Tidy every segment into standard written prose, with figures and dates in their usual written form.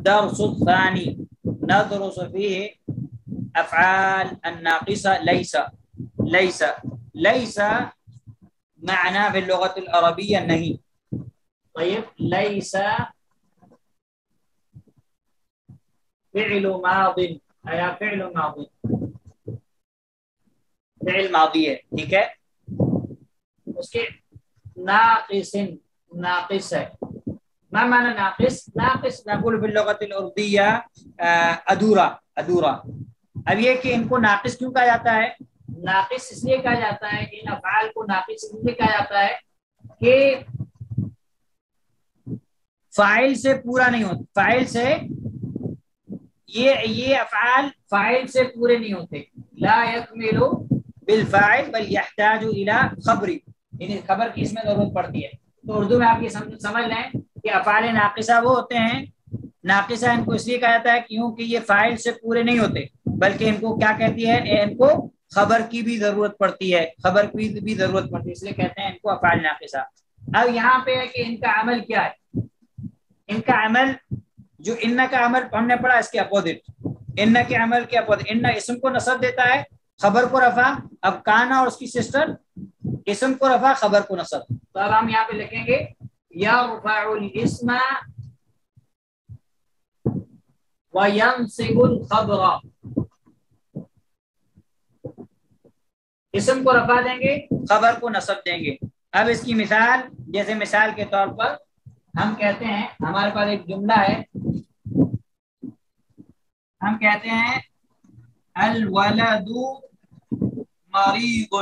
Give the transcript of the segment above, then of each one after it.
الدرس الثاني ندرس فيه أفعال الناقصة ليس. ليس معناه في اللغة العربية نہیں. طيب ليس فعل ماض یا فعل ماضی، فعل ماضی ہے، ٹھیک ہے. اس کے ناقص ناقص ہے. ما معنی ناقص؟ ناقص نقول باللغة العربية ادھورا. اب یہ کہ ان کو ناقص کیوں کہا جاتا ہے؟ ناقص اس لیے کہا جاتا ہے، ان افعال کو ناقص اس لیے کہا جاتا ہے کہ فاعل سے پورا نہیں ہوتا. فاعل سے یہ افعال فاعل سے پورے نہیں ہوتے. لا يكمل بالفاعل بل يحتاج الى خبر، یعنی خبر کی اس میں ضرورت پڑتی ہے. تو اردو میں آپ یہ سمجھ لیں کہ افعال ناقصہ وہ ہوتے ہیں، ناقصہ ان کو اس لیے کہا جاتا ہے کیونکہ یہ فاعل سے پورے نہیں ہوتے، بلکہ ان کو کیا کہتی ہے، ان کو خبر کی بھی ضرورت پڑتی ہے، خبر کی بھی ضرورت پڑتی ہے، اس لیے کہتے ہیں ان کو افعال ناقصہ. اب یہاں پہ ہے کہ ان کا عمل کیا ہے. ان کا عمل جو ان کا عمل ہم نے پڑھا اس کے اپوزٹ، ان کے عمل کے اپوزٹ. ان اسم کو نصب دیتا ہے، خبر کو رفع. اب کانا اور اس کی سسٹر اسم کو رفع، خبر کو نصب. تو اب ہم یہاں پہ لکھیں گے یرفع الاسم وینصب الخبر. اسم کو رفع دیں گے، خبر کو نصب دیں گے. اب اس کی مثال، جیسے مثال کے طور پر ہم کہتے ہیں، ہمارے پاس ایک جملہ ہے، ہم کہتے ہیں الولد مریض،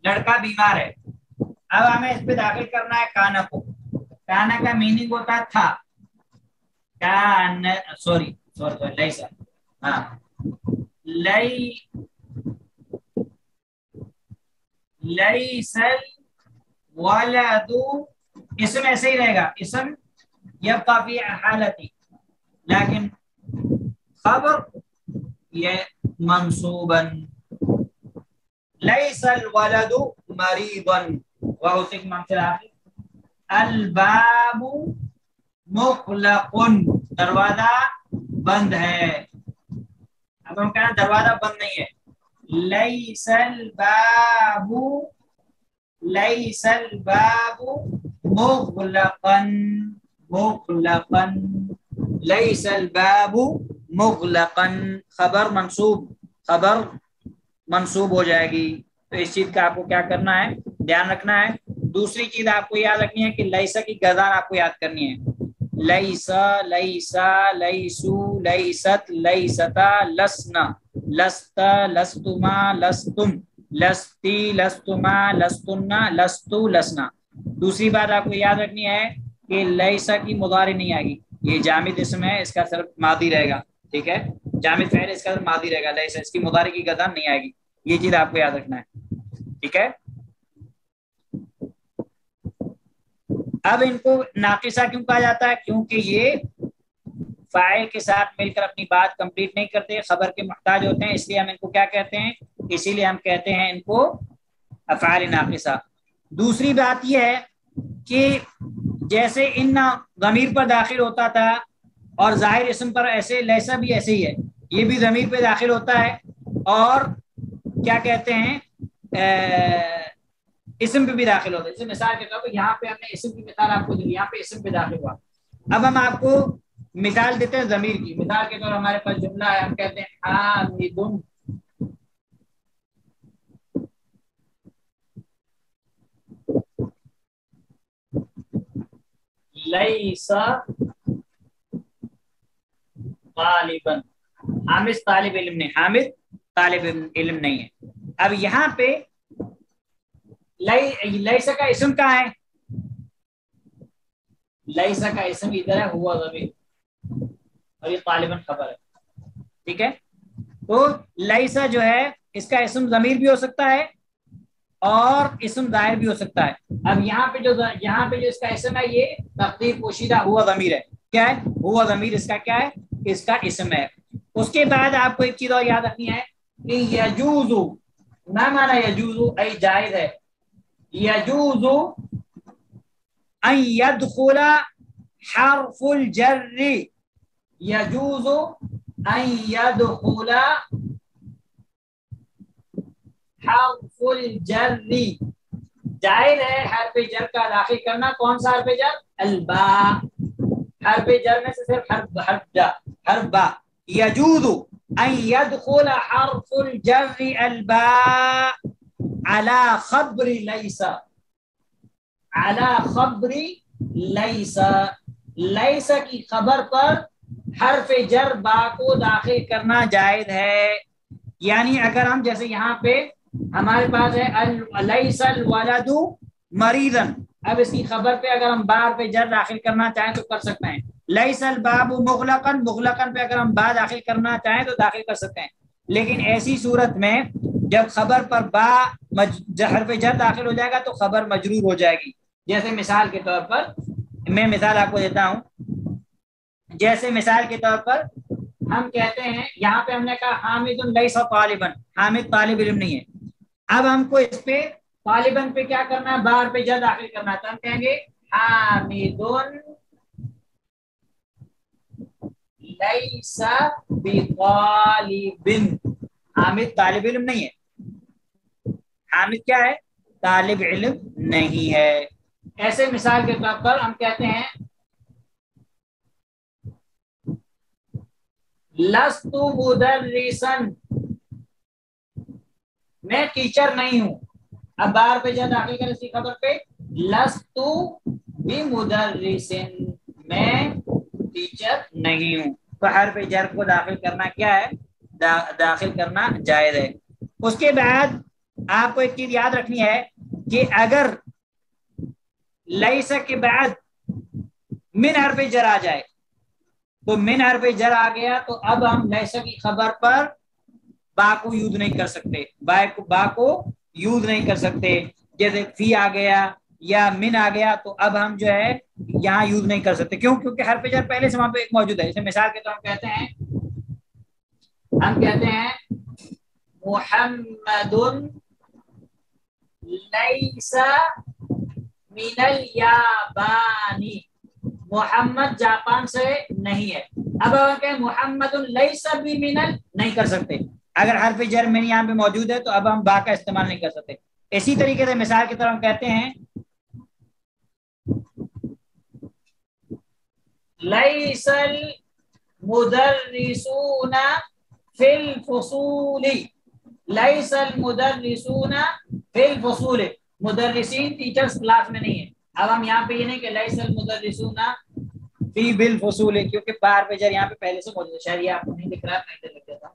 لڑکا بیمار ہے. اب ہمیں اس پہ داخل کرنا ہے کانا کو. کانا کا میننگ ہوتا تھا، سوری لیسا، ہاں لیس الولد، اسم ایسے ہی رہے گا، اسم یبقى فی حالتی، لیکن خبر یہ منصوبا. لیس الولد مریضا وہو منصوب. الباب مغلق، دروازہ بند ہے. اب ہم کہنا دروازہ بند نہیں ہے. لیس الباب مغلقا، لیس الباب مغلقا، خبر منصوب ہو جائے گی. تو اس چیز کا آپ کو کیا کرنا ہے، دھیان رکھنا ہے. دوسری چیز آپ کو یاد رکھنی ہے کہ لیسا کی گردان آپ کو یاد کرنی ہے. لیسا، لیسا، لیسو، لیست، لیستا، لسنا، لست، لستما، لستم، لستی، لستما، لستنا، لستو، لسنا. دوسری بات آپ کو یاد رکھنی ہے کہ لیسا کی مضارع نہیں آئے گی، یہ جامد اسم ہے، اس کا صرف ماضی رہے گا. ٹھیک ہے، جامد فعل اس کا صرف ماضی رہے گا. لیسا اس کی مضارع کی گردان نہیں آئے گی. یہ چیز آپ کو یاد رکھنا ہے. ٹھیک ہے. اب ان کو ناقصہ کیوں کہا جاتا ہے؟ کیونکہ یہ فاعل کے ساتھ مل کر اپنی بات کمپلیٹ نہیں کرتے، خبر کے محتاج ہوتے ہیں. اس لیے ہم ان کو کیا کہتے ہیں، اسی لیے ہم کہتے ہیں ان کو افعال ناقصہ. دوسری بات یہ ہے کہ جیسے ان ضمیر پر داخل ہوتا تھا اور ظاہر اسم پر، ایسے لیسا بھی ایسے ہی ہے، یہ بھی ضمیر پہ داخل ہوتا ہے اور کیا کہتے ہیں اسم پہ بھی داخل ہوتا ہے. جیسے مثال کے طور پر یہاں پہ ہم نے اسم کی مثال آپ کو دی، یہاں پہ اسم پہ داخل ہوا. اب ہم آپ کو مثال دیتے ہیں ضمیر کی. مثال کے طور ہمارے پاس جملہ ہے، ہم کہتے ہیں حامد لیس طالبا. حامد طالب علم نہیں، حامد طالب علم نہیں ہے. اب یہاں پہ لیسا کا اسم کہاں ہے؟ لیسا کا اسم ادھر ہے، ہوا ضمیر، اور یہ طالباً خبر ہے. ٹھیک ہے. تو لیسا جو ہے اس کا اسم ضمیر بھی ہو سکتا ہے اور اسم ظاہر بھی ہو سکتا ہے. اب یہاں پہ جو اس کا اسم ہے، یہ تقدیر پوشیدہ ہوا ضمیر ہے. کیا ہے؟ ہوا ضمیر اس کا کیا ہے؟ اس کا اسم ہے. اس کے بعد آپ کو ایک چیز اور یاد رکھنی ہے کہ یجوز، نہ مانا یجوز ای جائز ہے، یجوز ان يدخل حرف الجر يجوز ان يدخل حرف الجر، جائز ہے حرف جر کا داخل کرنا. کون سا حرف جر؟ الباء. حرف جر میں سے صرف حرف با. يجوز ان يدخل حرف الجر الباء على خبر ليس، على خبر ليس، ليس کی خبر پر حرف جر با کو داخل کرنا جائز ہے. یعنی اگر ہم جیسے یہاں پہ ہمارے پاس ہے لیس الولد مریضا، اب اس کی خبر پہ اگر ہم با پہ جر داخل کرنا چاہیں تو کر سکتے ہیں. لیس الباب مغلقا، مغلقا پہ اگر ہم با داخل کرنا چاہیں تو داخل کر سکتے ہیں. لیکن ایسی صورت میں جب خبر پر با حرف جر داخل ہو جائے گا تو خبر مجرور ہو جائے گی. جیسے مثال کے طور پر میں مثال آپ کو دیتا ہوں. جیسے مثال کے طور پر ہم کہتے ہیں یہاں پہ ہم نے کہا حامد لیس طالبا، حامد طالب علم نہیں ہے. اب ہم کو اس پہ طالباً پہ کیا کرنا ہے؟ بار پہ جر داخل کرنا ہے. تو ہم کہیں گے حامد لیس بطالب، حامد طالب علم نہیں ہے. حامد کیا ہے؟ طالب علم نہیں ہے. ایسے مثال کے طور پر ہم کہتے ہیں لست مدرسا، میں ٹیچر نہیں ہوں. اب بار پہ جب داخل کر اسی خبر پہ لست بمدرس، میں ٹیچر نہیں ہوں. تو حرف جر کو داخل کرنا کیا ہے؟ داخل کرنا جائز ہے. اس کے بعد آپ کو ایک چیز یاد رکھنی ہے کہ اگر لیس کے بعد من حرف جر آ جائے تو من حرف جر آ گیا تو اب ہم لیس کی خبر پر با کو یوز نہیں کر سکتے، با کو یوز نہیں کر سکتے. جیسے فی آ گیا یا من آ گیا تو اب ہم جو ہے یہاں یوز نہیں کر سکتے. کیوں؟ کیونکہ حرف جر پہلے سے وہاں پہ ایک موجود ہے. جیسے مثال کے طور پر ہم کہتے ہیں محمد لیس من الیابانی، محمد جاپان سے نہیں ہے. اب اگر کہ محمد لیس بمن، نہیں کر سکتے. اگر حرف جر میں یہاں پہ موجود ہے تو اب ہم با کا استعمال نہیں کر سکتے. اسی طریقے سے مثال کی طرح ہم کہتے ہیں لیس المدرسون فی الفصول، لیس المدرسون فی الفصول، مدرسین ٹیچرز کلاس میں نہیں ہے. اب ہم یہاں پہ یہ نہیں کہ لیس المدرسون فی بالفصول، کیونکہ بار پہ جر یہاں پہ پہلے سے موجود ہے. شاید یہ آپ کو نہیں دکھ رہا، نہیں لگ جاتا.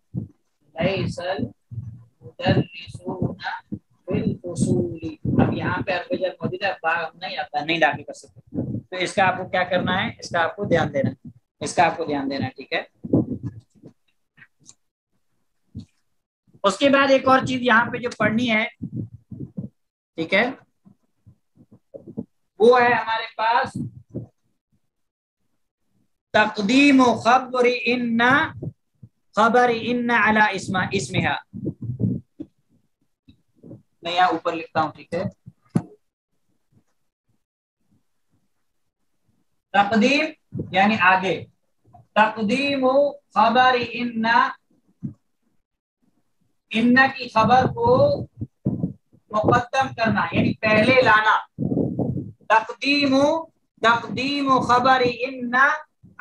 لیس المدرسون فی الفصول، اب یہاں پہ حرف جر موجود ہے، با نہیں آتا، نہیں داخل کر سکتے. تو اس کا آپ کو کیا کرنا ہے؟ اس کا آپ کو دھیان دینا ہے، اس کا آپ کو دھیان دینا ہے. ٹھیک ہے. اس کے بعد ایک اور چیز یہاں پہ جو پڑھنی ہے، ٹھیک ہے، وہ ہے ہمارے پاس تقدیم و خبر ان، خبر ان علی اسمها. میں یہاں اوپر لکھتا ہوں. ٹھیک ہے. تقدیم یعنی آگے، تقدیم خبر ان، ان کی خبر کو مقدم کرنا یعنی پہلے لانا. تقدیم خبر ان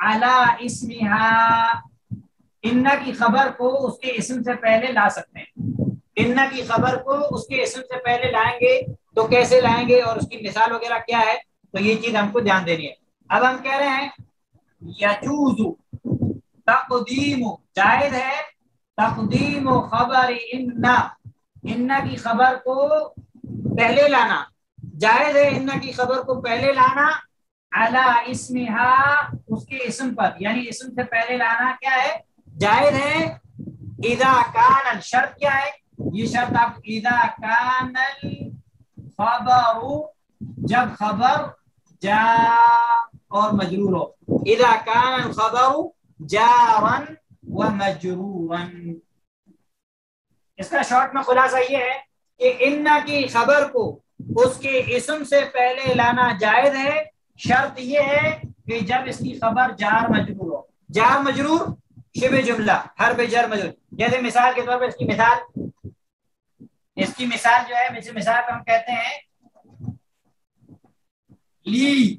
علی اسمها، ان کی خبر کو اس کے اسم سے پہلے لا سکتے ہیں. ان کی خبر کو اس کے اسم سے پہلے لائیں گے تو کیسے لائیں گے اور اس کی مثال وغیرہ کیا ہے، تو یہ چیز ہم کو دھیان دینی ہے. اب ہم کہہ رہے ہیں یجوز تقدیم، جائز ہے تقدیم خبر ان کی خبر کو پہلے لانا، جائز ہے ان کی خبر کو پہلے لانا علی اسمها، اس کے اسم پر، یعنی اسم سے پہلے لانا کیا ہے؟ جائز ہے. اذا کان، شرط کیا ہے؟ یہ شرط آپ اذا کان الخبر، جب خبر جا اور مجرور ہو. اذا کان الخبر جارا ومجرورا. اس کا شارٹ میں خلاصہ یہ ہے کہ ان کی خبر کو اس کے اسم سے پہلے لانا جائز ہے. شرط یہ ہے کہ جب اس کی خبر جار مجرور ہو. جار مجرور شبہ جملہ حرف جر مجرور. جیسے مثال کے طور پر اس کی مثال جو ہے مثال پہ ہم کہتے ہیں لی.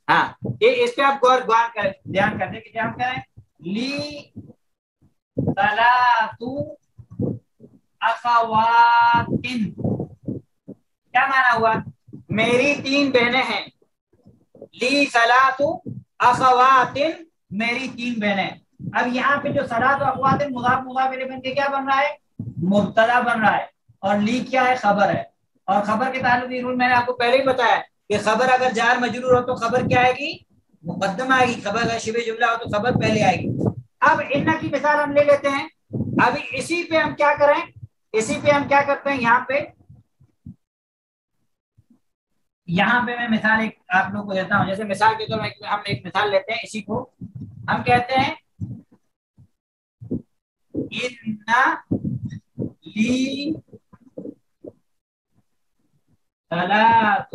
ہاں اس پہ آپ غور دھیان کرتے کہ ہم کریں لی ثلاث اخواتن. کیا معنی ہوا؟ میری 3 بہنیں ہیں. لی ثلاث اخواتن میری 3 بہنیں. اب یہاں پہ جو ثلاث اخواتن مضاف مضاف الیہ بن کے کیا بن رہا ہے؟ مبتدا بن رہا ہے. اور لی کیا ہے؟ خبر ہے. اور خبر کے تعلق یہ رول میں نے آپ کو پہلے ہی بتایا کہ خبر اگر جار مجرور ہو تو خبر کیا آئے گی؟ مقدم آئے گی. خبر اگر شبہ جملہ ہو تو خبر پہلے آئے گی. اب ان کی مثال ہم لے لیتے ہیں. اب اسی پہ ہم کیا کریں؟ اسی پہ ہم کیا کرتے ہیں؟ یہاں پہ میں مثال ایک آپ لوگ کو دیتا ہوں. جیسے مثال کے طور پر ہم ایک مثال لیتے ہیں. اسی کو ہم کہتے ہیں لی ثلاث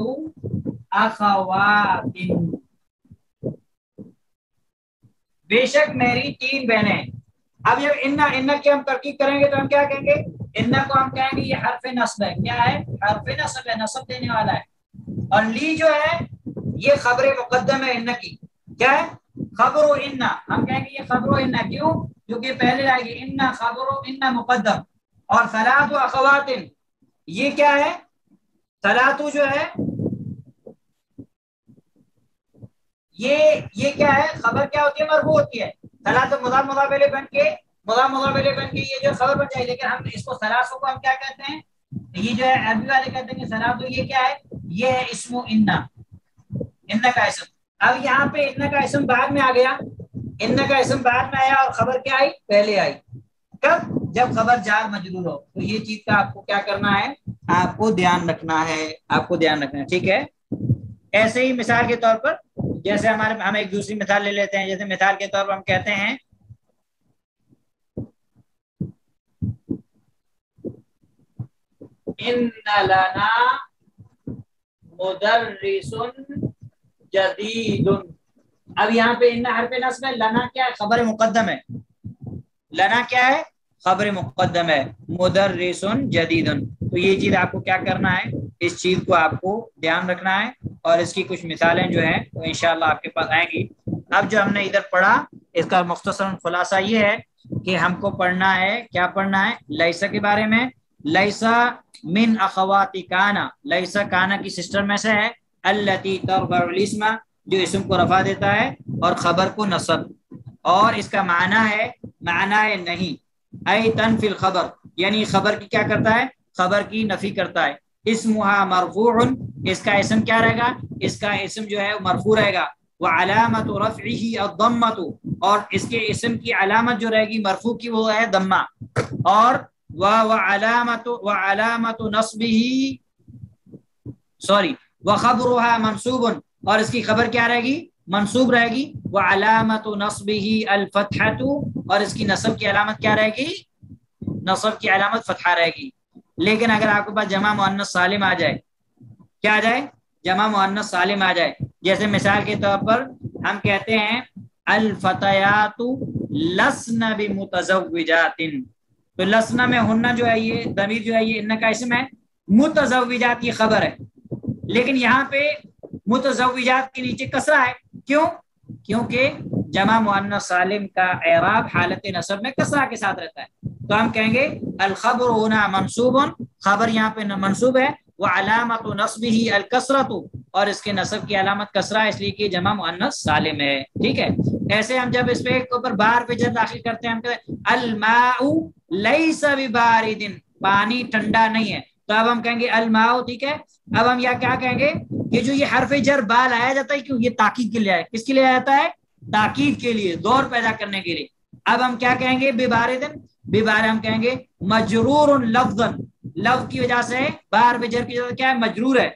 اخوات. بے شک میری 3 بہنیں. اب جب ان کی ہم ترکیب کریں گے تو ہم کیا کہیں گے؟ ان کو ہم کہیں گے یہ حرف نصب ہے. کیا ہے؟ حرف نصب ہے، نصب دینے والا ہے. اور لی جو ہے یہ خبر مقدم ہے ان کی. کیا ہے؟ خبر و ان. ہم کہیں گے یہ خبر و ان. کیوں؟ کیونکہ پہلے آئے گی ان خبر و ان مقدم. اور ثلاث اخوات یہ کیا ہے؟ ثلاث جو ہے یہ کیا ہے؟ خبر کیا ہوتی ہے؟ مرفوع ہوتی ہے. ثلاث مضاف مضاف الیہ بن کے یہ جو خبر بن جائے. لیکن ہم اس کو ثلاثوں کو ہم کیا کہتے ہیں؟ یہ جو ہے عربی والے کہتے ہیں کہ ثلاث یہ کیا ہے؟ یہ ہے اسم ان کا اسم. اب یہاں پہ ان کا اسم بعد میں آ گیا. ان کا اسم بعد میں آیا اور خبر کیا آئی؟ پہلے آئی. کب؟ جب خبر جار مجرور ہو. تو یہ چیز کا آپ کو کیا کرنا ہے؟ آپ کو دھیان رکھنا ہے. ٹھیک ہے. ایسے ہی مثال کے طور پر جیسے ہم ایک دوسری مثال لے لیتے ہیں. جیسے مثال کے طور پر ہم کہتے ہیں ان لنا مدرس جدید. اب یہاں پہ ان حرف نصب ہے. لنا کیا ہے؟ خبر مقدم ہے. لنا کیا ہے؟ خبر مقدم ہے. مدرس جدید. تو یہ چیز آپ کو کیا کرنا ہے؟ اس چیز کو آپ کو دھیان رکھنا ہے. اور اس کی کچھ مثالیں جو ہیں وہ انشاءاللہ آپ کے پاس آئیں گی. اب جو ہم نے ادھر پڑھا اس کا مختصر خلاصہ یہ ہے کہ ہم کو پڑھنا ہے. کیا پڑھنا ہے؟ لیسا کے بارے میں. لیسا من اخوات کانا. لیسا کانا کی سسٹر میں سے ہے. التی ترفع الاسم جو اسم کو رفع دیتا ہے اور خبر کو نصب. اور اس کا معنی ہے نہیں. ای تنفی الخبر یعنی خبر کی کیا کرتا ہے؟ خبر کی نفی کرتا ہے. اسمها مرفوع. اس کا اسم کیا رہے گا؟ اس کا اسم جو ہے مرفوع رہے گا. وعلامت رفعه الضمۃ. اور اس کے اسم کی علامت جو رہے گی مرفوع کی وہ ہے ضمہ. اور وعلامت نصبه وخبرها منصوب. اور اس کی خبر کیا رہے گی؟ منصوب رہے گی. وعلامت نصبه الفتحۃ. اور اس کی نصب کی علامت کیا رہے گی؟ نصب کی علامت فتحہ رہے گی. لیکن اگر آپ کے پاس جمع مؤنث سالم آ جائے، کیا آ جائے؟ جمع مؤنث سالم آ جائے. جیسے مثال کے طور پر ہم کہتے ہیں الفتیات لسن بمتزوجات. تو لسن میں ہننا جو ہے یہ ضمیر جو ہے یہ ان کا اسم ہے. متزوجات یہ خبر ہے. لیکن یہاں پہ متزوجات کے نیچے کسرہ ہے. کیوں؟ کیونکہ جمع مؤنث سالم کا اعراب حالت نصب میں کسرہ کے ساتھ رہتا ہے. تو ہم کہیں گے الخبر هنا منصوب. خبر یہاں پہ منصوب ہے. وعلامت نصبه الکسرۃ. اور اس کے نصب کی علامت کسرہ اس لیے کہ جمع مؤنث سالم ہے. ٹھیک ہے. ایسے ہم جب اس پہ ایک اوپر بار پہ جب داخل کرتے ہیں ہم کہتے ہیں الماء لیس ببارد. پانی ٹھنڈا نہیں ہے. تو اب ہم کہیں گے الماء. ٹھیک ہے. اب ہم کیا کہیں گے کہ جو یہ حرف جر با لایا جاتا ہے کیوں؟ یہ تاکید کے لیے آیا. کس کے لیے آیا جاتا ہے؟ تاکید کے لیے، دور پیدا کرنے کے لیے. اب ہم کیا کہیں گے؟ ببارد. ببارد ہم کہیں گے مجرور لفظا. لفظ کی وجہ سے بار بجر کی وجہ سے کیا ہے؟ مجرور ہے.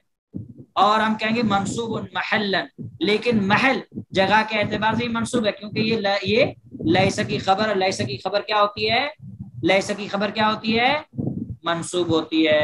اور ہم کہیں گے منصوب محلا. لیکن محل جگہ کے اعتبار سے منصوب ہے کیونکہ یہ لیس کی خبر. لیس کی خبر کیا ہوتی ہے؟ لیس کی خبر کیا ہوتی ہے؟ منصوب ہوتی ہے.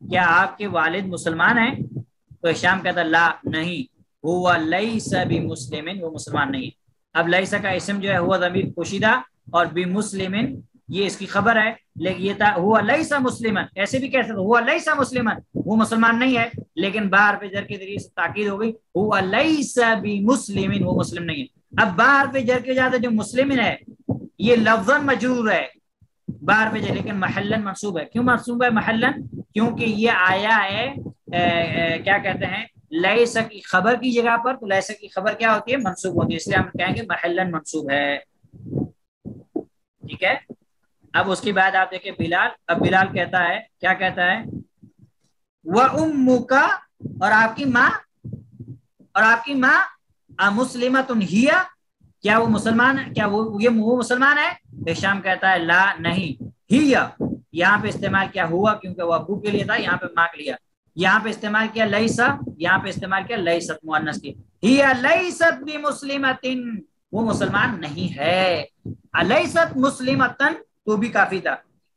کیا آپ کے والد مسلمان ہیں؟ تو ہشام کہتا لا نہیں، ہوا لیس بمسلم، وہ مسلمان نہیں ہے۔ اب لیس کا اسم جو ہے ہوا ضمیر پوشیدہ، اور بمسلم یہ اس کی خبر ہے، لیکن یہ تھا ہوا لیس مسلمن، ایسے بھی کہہ سکتے ہوا لیس مسلمن، وہ مسلمان نہیں ہے، لیکن باہر پہ جر کے ذریعے سے تاکید ہو گئی ہوا لیس بمسلم، وہ مسلم نہیں ہے۔ اب باہر پہ جر کے جاتا جو مسلم ہے یہ لفظاً مجرور ہے باہر پہ جر، لیکن محلن منصوب ہے۔ کیوں منصوب ہے محلن؟ کیونکہ یہ آیا ہے کیا کہتے ہیں لیس کی خبر کی جگہ پر، تو لیس کی خبر کیا ہوتی ہے؟ منصوب ہوتی ہے، اس لیے ہم کہیں گے محلن منصوب ہے، ٹھیک ہے۔ اب اس کے بعد آپ دیکھیں بلال، اب بلال کہتا ہے، کیا کہتا ہے؟ وَأُمُّكَ، اور آپ کی ماں، اور آپ کی ماں امسلمۃ ہی، کیا وہ مسلمان ہے؟ کیا وہ مسلمان ہے؟ ہشام کہتا ہے لا نہیں، ہی یہاں پہ استعمال کیا ہوا کیونکہ وہ ابو کے لیے تھا، یہاں پہ ماں کے لیے، یہاں پہ استعمال کیا لیسا، یہاں پہ استعمال کیا لیست مؤنث کی، ہی لیست بمسلمۃ، وہ مسلمان نہیں ہے، لیست مسلمۃ تو بھی کافی تھا،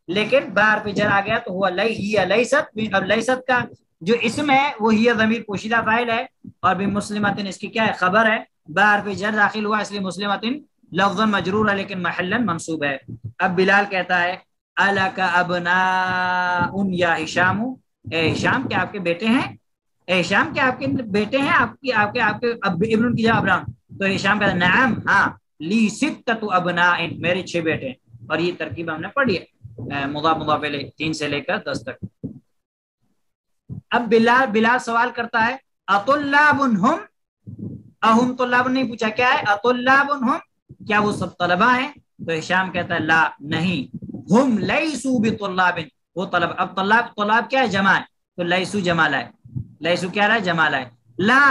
لیکن باہر پہ جر آ گیا تو ہوا ہی لیست، اب لیست کا جو اسم ہے وہ ہی ضمیر پوشیدہ فاعل ہے، اور بمسلمۃ اس کی کیا ہے؟ خبر ہے، باہر پہ جر داخل ہوا اس لیے مسلمۃ لفظاً مجرور ہے لیکن محلاً منصوب ہے۔ اب بلال کہتا ہے الک ابناء یا ہشام، اے ہشام کیا آپ کے بیٹے ہیں؟ اے ہشام کیا آپ کے بیٹے ہیں؟ آپ کے ابن کی جگہ ابرام، تو ہشام کہتا ہے نعم ہاں، لی ستۃ ابناء، میرے 6 بیٹے ہیں، اور یہ ترکیب ہم نے پڑھی ہے مضاف مضاف الیہ 3 سے لے کر 10 تک۔ اب بلال سوال کرتا ہے اطلاب ہم، اہم طلاب نہیں پوچھا، کیا ہے؟ اطلاب ہم، کیا وہ سب طلبہ ہیں؟ تو ہشام کہتا ہے لا نہیں، ہم لیسوا بطلاب، وہ طلب، اب طلاب کیا ہے؟ جمع ہے، تو لیسو جمع لائے، لیسو کیا رہا ہے؟ جمع لائے، لا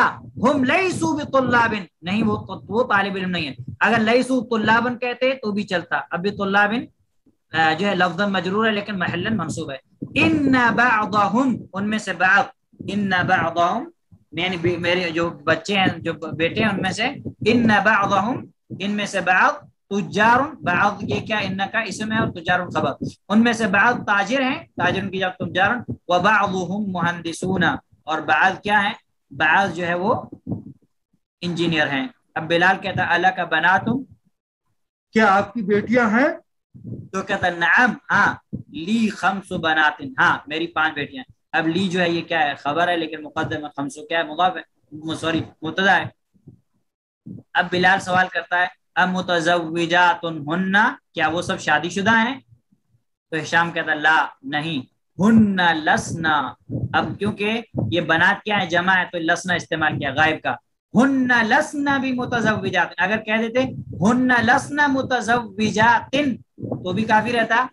ہم لیسوا بطلاب، نہیں وہ طالب علم نہیں ہے، اگر لیسو طلابن کہتے تو بھی چلتا، اب طلاب جو ہے لفظاً مجرور ہے لیکن محلاً منصوب ہے۔ ان بعضهم، ان میں سے بعض، ان بعضهم یعنی میرے جو بچے ہیں جو بیٹے ہیں ان میں سے، ان بعضهم ان میں سے بعض، تجار، بعض یہ کیا ان کا اسم ہے اور تجار خبر، ان میں سے بعض تاجر ہیں، تاجر کی جب تجار، وبعضهم مهندسون، اور بعض کیا ہیں؟ بعض جو ہے وہ انجینئر ہیں۔ اب بلال کہتا ہے الک بناتم، کیا آپ کی بیٹیاں ہیں؟ تو کہتا ہے نعم ہاں، لی 5 بنات، ہاں میری 5 بیٹیاں۔ اب لی جو ہے یہ کیا ہے؟ خبر ہے لیکن مقدم ہے، 5 کیا ہے؟ مضاف ہے، سوری مبتدا ہے۔ اب بلال سوال کرتا ہے اب متزوجات ہن، کیا وہ سب شادی شدہ ہیں؟ تو ہشام کہتا ہے لا نہیں، ہن لسنا، اب کیونکہ یہ بنات کیا ہے؟ جمع ہے، تو لسنا استعمال کیا غائب کا، ہن لسنا بمتزوجات، اگر کہہ دیتے ہن لسنا متزوجات تو بھی کافی رہتا،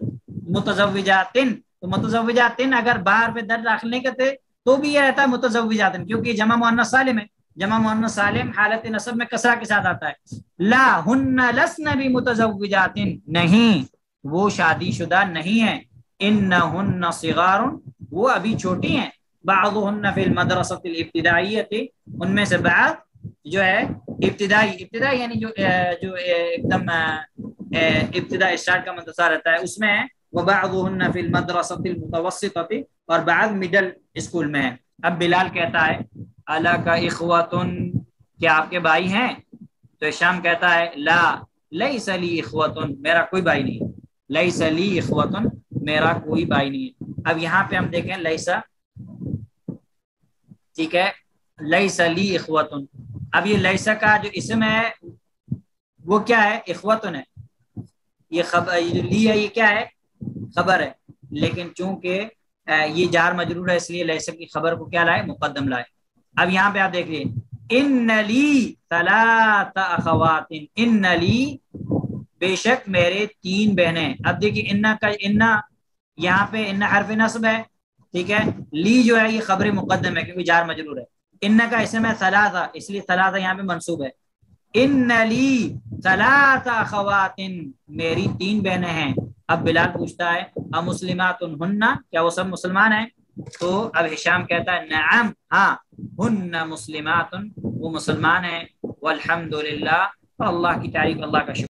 متزوجات، تو متزوجات اگر باہر پہ در داخل نہیں کرتے تو بھی یہ رہتا ہے متزوجات، کیونکہ جمع مؤنث سالم ہے، جمع مؤنث سالم حالت نصب میں کسرہ کے ساتھ آتا ہے۔ لا ہن لسن بمتزوجات، نہیں وہ شادی شدہ نہیں ہیں، انہن صغار، وہ ابھی چھوٹی ہیں، بعضهن فی المدرسۃ الابتدائیۃ، ان میں سے بعض جو ہے ابتدائی یعنی جو ایک دم ابتدا اسٹارٹ کا مدرسہ رہتا ہے اس میں ہے، وبعضهن فی المدرسۃ المتوسطۃ، اور بعض مڈل اسکول میں ہے۔ اب بلال کہتا ہے الک اخوۃ، کیا آپ کے بھائی ہیں؟ تو ہشام کہتا ہے لا لیس لی اخوۃ، میرا کوئی بھائی نہیں ہے، لیس لی اخوۃ، میرا کوئی بھائی نہیں ہے۔ اب یہاں پہ ہم دیکھیں لیسا، ٹھیک ہے، لیس لی اخوۃ، اب یہ لیسا کا جو اسم ہے وہ کیا ہے؟ اخوۃ ہے، یہ خبر لی ہے، یہ کیا ہے؟ خبر ہے، لیکن چونکہ یہ جار مجرور ہے اس لیے لیسا کی خبر کو کیا لائے؟ مقدم لائے۔ اب یہاں پہ آپ دیکھ لیے ان لی 3 اخوات، ان لی بے شک میرے 3 بہنیں، اب دیکھیے ان کا ان یہاں پہ ان حرف نصب ہے، ٹھیک ہے، لی جو ہے یہ خبر مقدم ہے کیونکہ جار مجرور ہے، ان کا اسم ہے ثلاثہ، اس لیے ثلاثہ یہاں پہ منصوب ہے، ان لی 3 اخوات، میری 3 بہنیں ہیں۔ اب بلال پوچھتا ہے امسلمات ہن، کیا وہ سب مسلمان ہیں؟ تو اب ہشام کہتا ہے نعم ہاں، ہن مسلمات، وہ مسلمان ہیں، والحمد للہ، اللہ کی تعریف، اللہ کا شکر۔